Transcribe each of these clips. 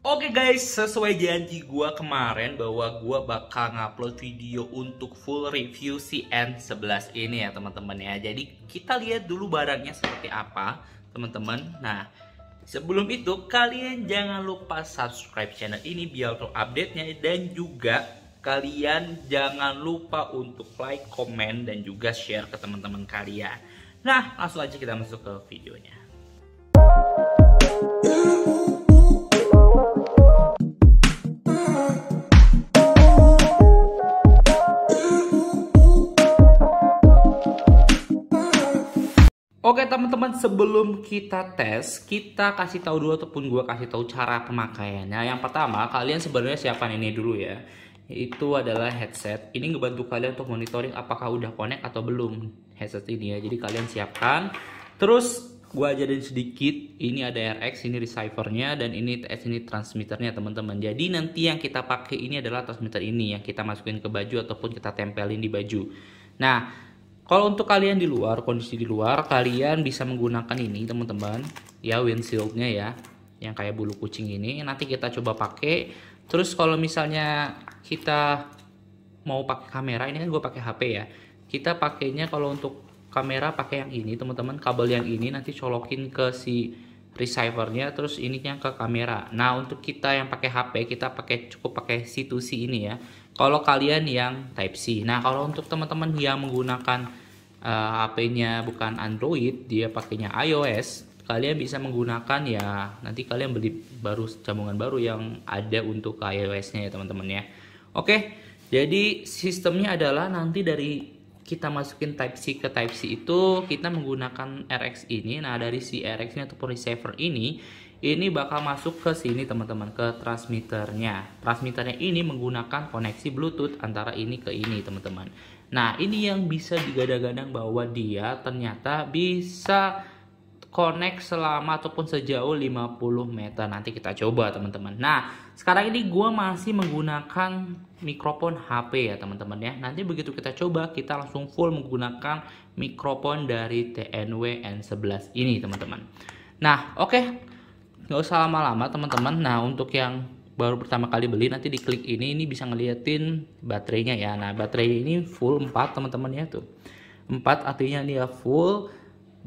Oke guys, sesuai janji gua kemarin bahwa gua bakal ngupload video untuk full review si N11 ini ya teman-teman ya. Jadi kita lihat dulu barangnya seperti apa teman-teman. Nah, sebelum itu kalian jangan lupa subscribe channel ini biar untuk update-nya, dan juga kalian jangan lupa untuk like, komen, dan juga share ke teman-teman kalian. Nah, langsung aja kita masuk ke videonya. Oke teman-teman, sebelum kita tes, kita kasih tahu dulu ataupun gua kasih tahu cara pemakaiannya. Yang pertama, kalian sebenarnya siapkan ini dulu ya. Itu adalah headset. Ini ngebantu kalian untuk monitoring apakah udah connect atau belum headset ini ya. Jadi kalian siapkan. Terus gua ajarin sedikit. Ini ada RX, ini receivernya, dan ini TS, ini transmitternya teman-teman. Jadi nanti yang kita pakai ini adalah transmitter ini yang kita masukin ke baju ataupun kita tempelin di baju. Nah, kalau untuk kalian di luar, kondisi di luar, kalian bisa menggunakan ini teman-teman, ya windshieldnya ya, yang kayak bulu kucing ini. Nanti kita coba pakai. Terus kalau misalnya kita mau pakai kamera, ini kan gue pakai HP ya. Kita pakainya kalau untuk kamera pakai yang ini teman-teman, kabel yang ini nanti colokin ke si receivernya, terus ininya ke kamera. Nah untuk kita yang pakai HP, kita cukup pakai C2C ini ya. Kalau kalian yang Type C. Nah kalau untuk teman-teman yang menggunakan HP-nya bukan Android, dia pakainya iOS, kalian bisa menggunakan ya, nanti kalian beli baru sambungan baru yang ada untuk iOS-nya ya teman-teman ya. Oke, jadi sistemnya adalah nanti dari kita masukin Type C ke Type C itu kita menggunakan RX ini. Nah dari si RX-nya ataupun receiver ini bakal masuk ke sini teman-teman, ke transmitternya. Transmitternya ini menggunakan koneksi Bluetooth antara ini ke ini teman-teman. Nah ini yang bisa digadang-gadang bahwa dia ternyata bisa connect selama ataupun sejauh 50 meter. Nanti kita coba teman-teman. Nah sekarang ini gue masih menggunakan mikrofon HP ya teman-teman ya. Nanti begitu kita coba, kita langsung full menggunakan mikrofon dari TNW N11 ini teman-teman. Nah oke, nggak usah lama-lama teman-teman. Nah untuk yang baru pertama kali beli, nanti diklik ini bisa ngeliatin baterainya ya. Nah baterai ini full 4 teman-teman ya, tuh 4 artinya dia full.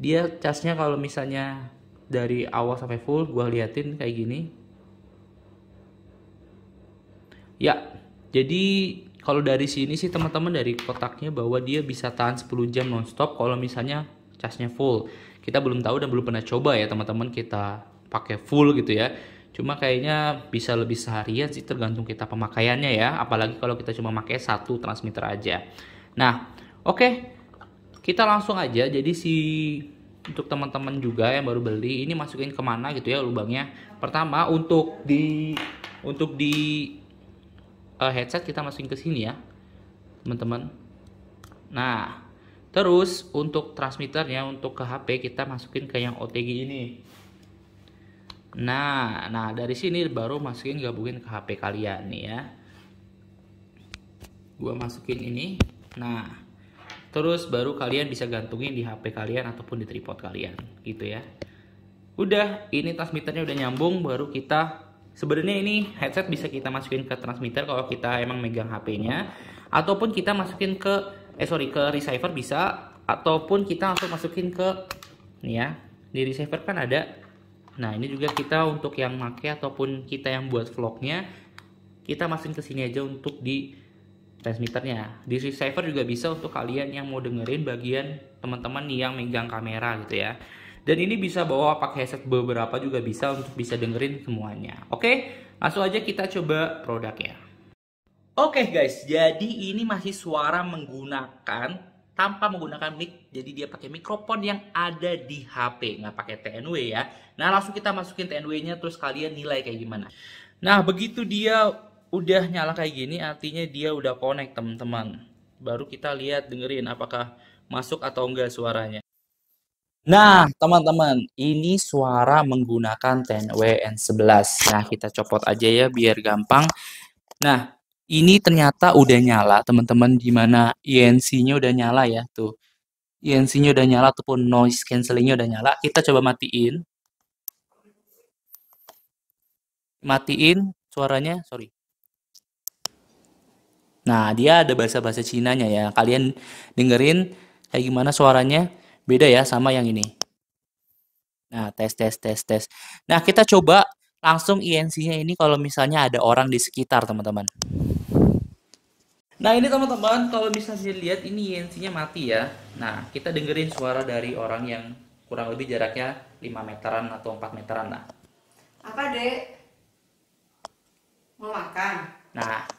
Dia casnya kalau misalnya dari awal sampai full gua liatin kayak gini ya. Jadi kalau dari sini sih teman-teman, dari kotaknya bahwa dia bisa tahan 10 jam nonstop kalau misalnya casnya full. Kita belum tahu dan belum pernah coba ya teman-teman kita pakai full gitu ya. Cuma kayaknya bisa lebih seharian sih, tergantung kita pemakaiannya ya. Apalagi kalau kita cuma pakai satu transmitter aja. Nah, oke. Kita langsung aja. Jadi untuk teman-teman juga yang baru beli, ini masukin kemana gitu ya lubangnya. Pertama untuk di headset kita masukin ke sini ya, teman-teman. Nah, terus untuk transmitternya untuk ke HP kita masukin ke yang OTG ini. Nah dari sini baru masukin, gabungin ke HP kalian nih ya. Gua masukin ini. Nah, terus baru kalian bisa gantungin di HP kalian ataupun di tripod kalian gitu ya. Udah, ini transmitternya udah nyambung, baru kita sebenarnya ini headset bisa kita masukin ke transmitter kalau kita emang megang HP-nya, ataupun kita masukin ke ke receiver bisa, ataupun kita langsung masukin ke nih ya. Di receiver kan ada. Nah ini juga kita untuk yang make ataupun kita yang buat vlognya, kita masukin ke sini aja untuk di transmitternya. Di receiver juga bisa untuk kalian yang mau dengerin bagian teman-teman yang megang kamera gitu ya. Dan ini bisa bawa pakai headset beberapa juga bisa untuk bisa dengerin semuanya. Oke, langsung aja kita coba produknya. Oke guys, jadi ini masih suara menggunakan tanpa menggunakan mic, jadi dia pakai mikrofon yang ada di HP, nggak pakai TNW ya. Nah langsung kita masukin TNW-nya, terus kalian nilai kayak gimana. Nah begitu dia udah nyala kayak gini, artinya dia udah connect teman-teman. Baru kita lihat, dengerin apakah masuk atau enggak suaranya. Nah teman-teman, ini suara menggunakan TNW N11. Nah kita copot aja ya biar gampang. Nah ini ternyata udah nyala teman-teman, dimana INC-nya udah nyala ya tuh. INC-nya udah nyala ataupun noise cancellingnya udah nyala. Kita coba matiin. Matiin suaranya, sorry. Nah, dia ada bahasa-bahasa Cinanya ya. Kalian dengerin kayak gimana suaranya. Beda ya sama yang ini. Nah, tes, tes, tes, tes. Nah, kita coba langsung INC-nya ini kalau misalnya ada orang di sekitar, teman-teman. Nah, ini teman-teman, kalau misalnya dilihat ini INC-nya mati ya. Nah, kita dengerin suara dari orang yang kurang lebih jaraknya 5 meteran atau 4 meteran lah. Apa, Dek? Mau makan? Nah,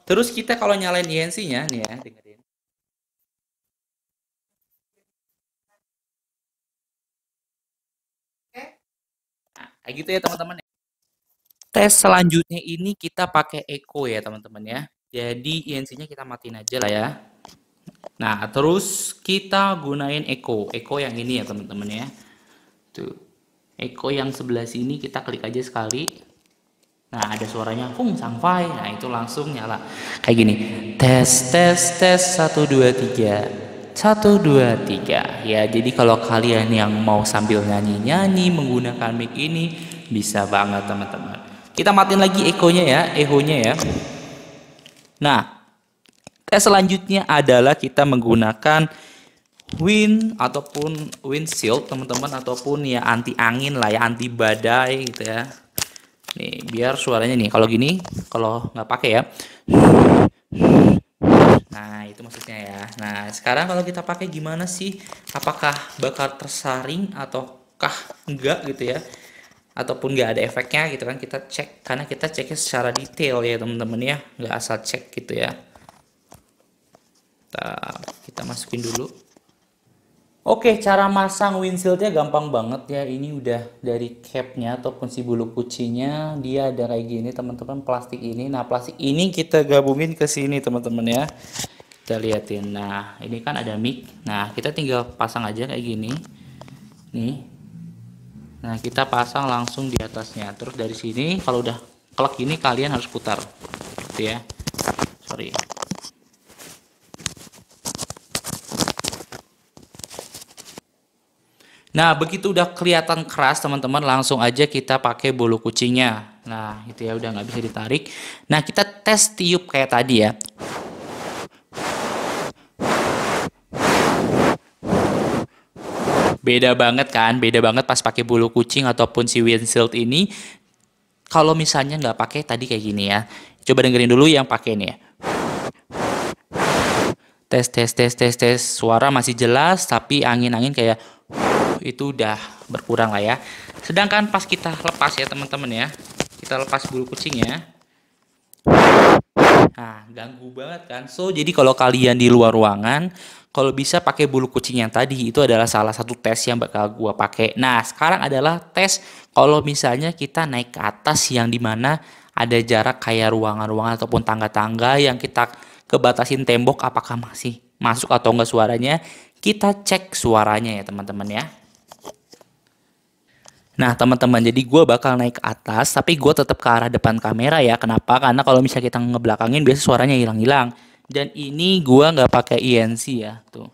terus kita kalau nyalain INC-nya nih ya, dengerin. Nah, kayak gitu ya teman-teman. Tes selanjutnya ini kita pakai echo ya teman-teman ya. Jadi INC-nya kita matiin aja lah ya. Nah, terus kita gunain echo. Echo yang ini ya teman-teman ya. Tuh. Echo yang sebelah sini kita klik aja sekali. Nah, ada suaranya Fung Sangfai. Nah, itu langsung nyala. Kayak gini. Tes tes tes 1 2 3. 1 2 3. Ya, jadi kalau kalian yang mau sambil nyanyi-nyanyi menggunakan mic ini bisa banget teman-teman. Kita matiin lagi echo-nya ya, echo-nya ya. Nah, tes selanjutnya adalah kita menggunakan wind ataupun windshield teman-teman, ataupun ya anti angin lah ya, anti badai gitu ya. Nih, biar suaranya nih kalau gini, kalau nggak pakai ya. Nah, itu maksudnya ya. Nah, sekarang kalau kita pakai gimana sih? Apakah bakal tersaring ataukah enggak gitu ya? Ataupun nggak ada efeknya gitu kan, kita cek, karena kita ceknya secara detail ya teman-teman ya, nggak asal cek gitu ya. Kita masukin dulu. Oke, cara masang windshieldnya gampang banget ya. Ini udah dari capnya ataupun si bulu kucinya, dia ada kayak gini teman-teman, plastik ini. Nah, plastik ini kita gabungin ke sini teman-teman ya. Kita liatin. Nah, ini kan ada mic. Nah, kita tinggal pasang aja kayak gini. Nih. Nah, kita pasang langsung di atasnya. Terus dari sini kalau udah klek ini kalian harus putar. Gitu ya. Sorry. Nah, begitu udah kelihatan keras teman-teman, langsung aja kita pakai bulu kucingnya. Nah, itu ya udah nggak bisa ditarik. Nah, kita tes tiup kayak tadi ya. Beda banget kan, beda banget pas pakai bulu kucing ataupun si windshield ini. Kalau misalnya nggak pakai tadi kayak gini ya. Coba dengerin dulu yang pakai nih ya. Tes, tes, tes, tes, tes. Suara masih jelas, tapi angin-angin kayak itu udah berkurang lah ya. Sedangkan pas kita lepas ya teman-teman ya, kita lepas bulu kucingnya. Nah, ganggu banget kan. So, jadi kalau kalian di luar ruangan, kalau bisa pakai bulu kucing yang tadi, itu adalah salah satu tes yang bakal gua pakai. Nah, sekarang adalah tes kalau misalnya kita naik ke atas yang dimana ada jarak kayak ruangan-ruangan ataupun tangga-tangga yang kita kebatasin tembok, apakah masih masuk atau enggak suaranya. Kita cek suaranya ya teman-teman ya. Nah teman-teman, jadi gue bakal naik ke atas, tapi gue tetap ke arah depan kamera ya. Kenapa? Karena kalau misalnya kita ngebelakangin, biasa suaranya hilang-hilang. Dan ini gue nggak pakai INC ya, tuh.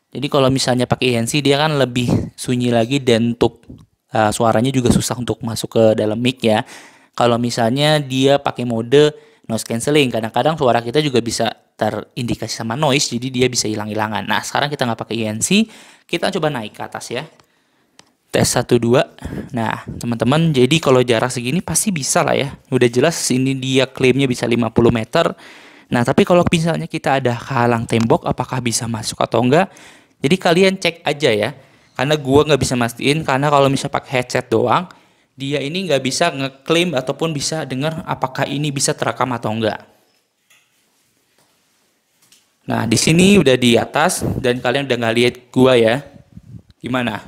Jadi kalau misalnya pakai INC, dia kan lebih sunyi lagi dan untuk suaranya juga susah untuk masuk ke dalam mic ya. Kalau misalnya dia pakai mode noise cancelling, kadang-kadang suara kita juga bisa terindikasi sama noise, jadi dia bisa hilang-hilangan. Nah sekarang kita nggak pakai INC, kita coba naik ke atas ya. Tes 1 2. Nah, teman-teman, jadi kalau jarak segini pasti bisa lah ya. Udah jelas ini dia klaimnya bisa 50 meter. Nah, tapi kalau misalnya kita ada halang tembok, apakah bisa masuk atau enggak? Jadi kalian cek aja ya. Karena gua nggak bisa mastiin, karena kalau misalnya pakai headset doang, dia ini nggak bisa ngeklaim ataupun bisa dengar apakah ini bisa terekam atau enggak. Nah, di sini udah di atas dan kalian udah nggak lihat gua ya. Gimana?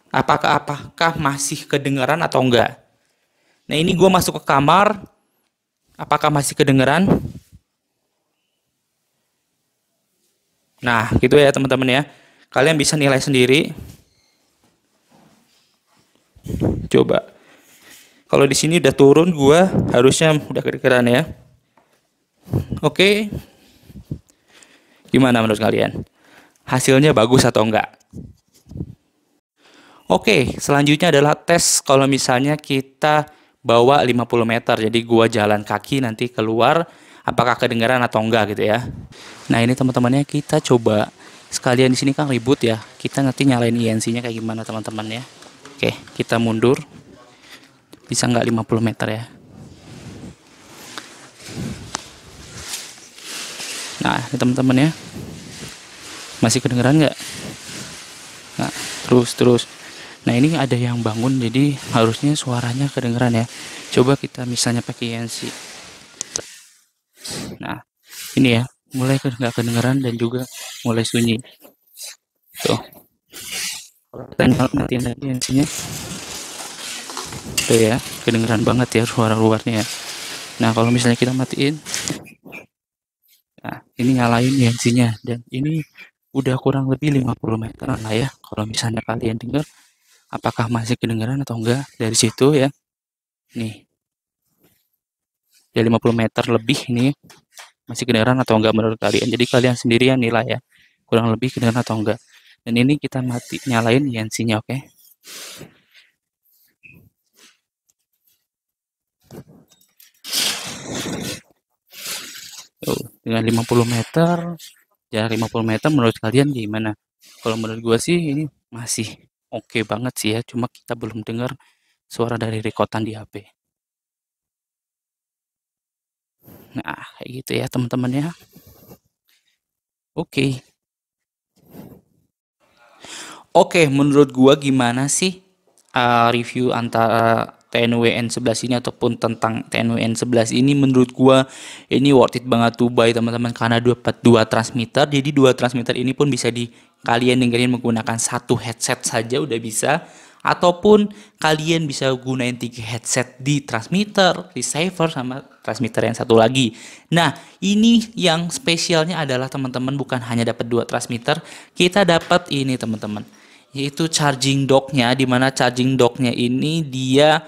Apakah masih kedengaran atau enggak? Nah ini gue masuk ke kamar, apakah masih kedengaran? Nah gitu ya teman-teman ya, kalian bisa nilai sendiri. Coba, kalau di sini udah turun, gue harusnya udah kedengaran ya. Oke, gimana menurut kalian? Hasilnya bagus atau enggak? Oke, selanjutnya adalah tes kalau misalnya kita bawa 50 meter. Jadi gua jalan kaki nanti keluar, apakah kedengaran atau enggak gitu ya. Nah, ini teman-temannya kita coba sekalian. Di sini kan ribut ya. Kita nanti nyalain INC-nya kayak gimana teman-teman ya. Oke, kita mundur. Bisa nggak 50 meter ya. Nah, ini teman-teman ya. Masih kedengeran nggak? Nah, terus. Nah, ini ada yang bangun, jadi harusnya suaranya kedengeran ya. Coba kita misalnya pakai INC. Nah, ini ya, mulai nggak kedengeran dan juga mulai sunyi. Tuh. Kalau kita matiin lagi INC-nya, tuh ya, kedengeran banget ya suara luarnya ya. Nah, kalau misalnya kita matiin, nah, ini nyalain INC-nya, dan ini udah kurang lebih 50 meter lah ya. Kalau misalnya kalian dengar, apakah masih kedengaran atau enggak dari situ ya. Nih, ya 50 meter lebih ini masih kedengaran atau enggak menurut kalian. Jadi kalian sendirian nilai ya, kurang lebih kedengaran atau enggak. Dan ini kita nyalain INC-nya, oke. Tuh, dengan 50 meter, jarak 50 meter menurut kalian gimana? Kalau menurut gua sih ini masih oke banget sih ya, cuma kita belum dengar suara dari rekotan di HP. Nah, kayak gitu ya teman-teman ya. Oke. Oke, menurut gua gimana sih review antara TNW N11 ini ataupun tentang TNW N11 ini? Menurut gua ini worth it banget tuh buy teman-teman, karena dapat dua transmitter. Jadi dua transmitter ini pun bisa kalian dengerin menggunakan satu headset saja udah bisa, ataupun kalian bisa gunain 3 headset di transmitter, receiver, sama transmitter yang satu lagi. Nah, ini yang spesialnya adalah teman-teman bukan hanya dapat dua transmitter, kita dapat ini teman-teman, yaitu charging docknya, dimana charging docknya ini dia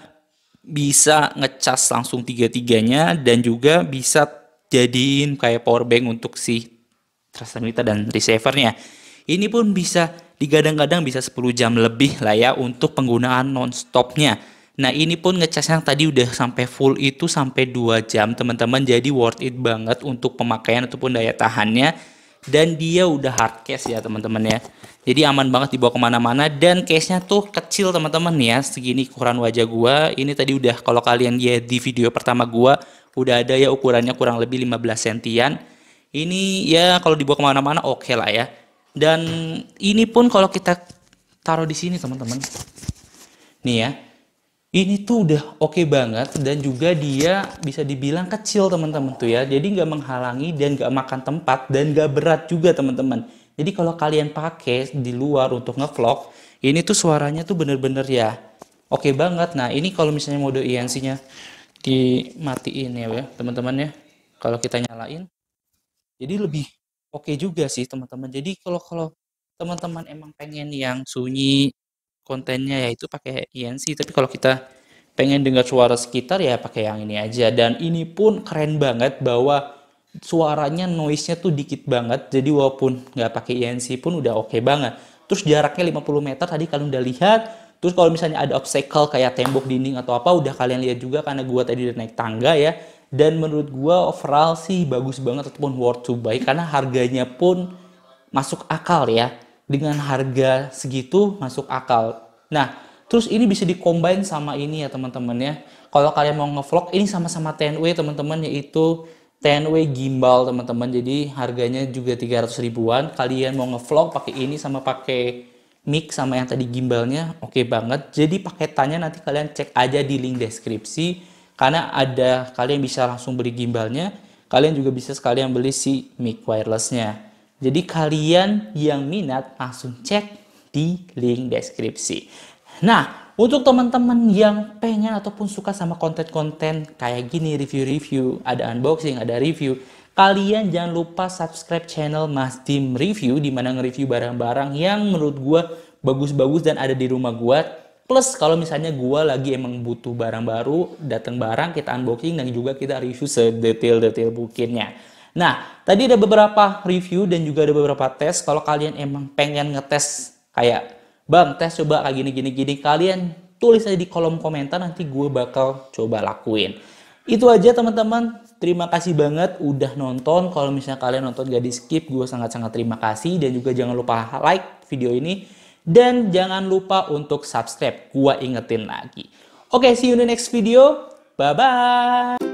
bisa ngecas langsung tiga-tiganya dan juga bisa jadiin kayak power bank untuk si transmitter dan receivernya. Ini pun bisa digadang-gadang bisa 10 jam lebih lah ya untuk penggunaan non-stopnya. Nah, ini pun ngecasnya tadi udah sampai full itu sampai 2 jam teman-teman, jadi worth it banget untuk pemakaian ataupun daya tahannya. Dan dia udah hard case ya teman-teman ya, jadi aman banget dibawa kemana-mana. Dan case-nya tuh kecil teman-teman ya, segini ukuran wajah gua. Ini tadi udah, kalau kalian lihat di video pertama gua, udah ada ya ukurannya kurang lebih 15 sentian. Ini ya kalau dibawa kemana-mana oke lah ya. Dan ini pun kalau kita taruh di sini teman-teman, nih ya, ini tuh udah oke banget. Dan juga dia bisa dibilang kecil teman-teman tuh ya, jadi nggak menghalangi dan nggak makan tempat dan nggak berat juga teman-teman. Jadi kalau kalian pakai di luar untuk ngevlog, ini tuh suaranya tuh bener-bener ya oke banget. Nah, ini kalau misalnya mode INC-nya dimatiin ya teman-teman ya, kalau kita nyalain, jadi lebih oke juga sih teman-teman. Jadi kalau teman-teman emang pengen yang sunyi kontennya, ya itu pakai INC. Tapi kalau kita pengen dengar suara sekitar, ya pakai yang ini aja. Dan ini pun keren banget bahwa suaranya noise-nya tuh dikit banget. Jadi walaupun nggak pakai INC pun udah oke banget. Terus jaraknya 50 meter tadi kalian udah lihat. Terus kalau misalnya ada obstacle kayak tembok, dinding atau apa, udah kalian lihat juga karena gua tadi udah naik tangga ya. Dan menurut gua overall sih bagus banget ataupun worth to buy, karena harganya pun masuk akal ya. Dengan harga segitu masuk akal. Nah, terus ini bisa dicombine sama ini ya teman-teman ya. Kalau kalian mau ngevlog, ini sama-sama 10W teman-teman, yaitu 10W gimbal teman-teman. Jadi harganya juga 300 ribuan. Kalian mau ngevlog pakai ini sama pakai mic sama yang tadi gimbalnya, oke banget. Jadi paketannya nanti kalian cek aja di link deskripsi, karena ada, kalian bisa langsung beli gimbalnya, kalian juga bisa sekalian beli si mic wirelessnya. Jadi kalian yang minat langsung cek di link deskripsi. Nah, untuk teman-teman yang pengen ataupun suka sama konten-konten kayak gini, review-review, ada unboxing, ada review, kalian jangan lupa subscribe channel Mas Dim Review, dimana nge-review barang-barang yang menurut gue bagus-bagus dan ada di rumah gue. Plus kalau misalnya gue lagi emang butuh barang baru, datang barang, kita unboxing dan juga kita review sedetail-detail mungkinnya. Nah, tadi ada beberapa review dan juga ada beberapa tes. Kalau kalian emang pengen ngetes kayak, Bang, tes coba kayak gini, kalian tulis aja di kolom komentar, nanti gue bakal coba lakuin. Itu aja teman-teman, terima kasih banget udah nonton. Kalau misalnya kalian nonton gak di skip, gue sangat-sangat terima kasih. Dan juga jangan lupa like video ini, dan jangan lupa untuk subscribe, gue ingetin lagi. Oke, see you in the next video, bye-bye.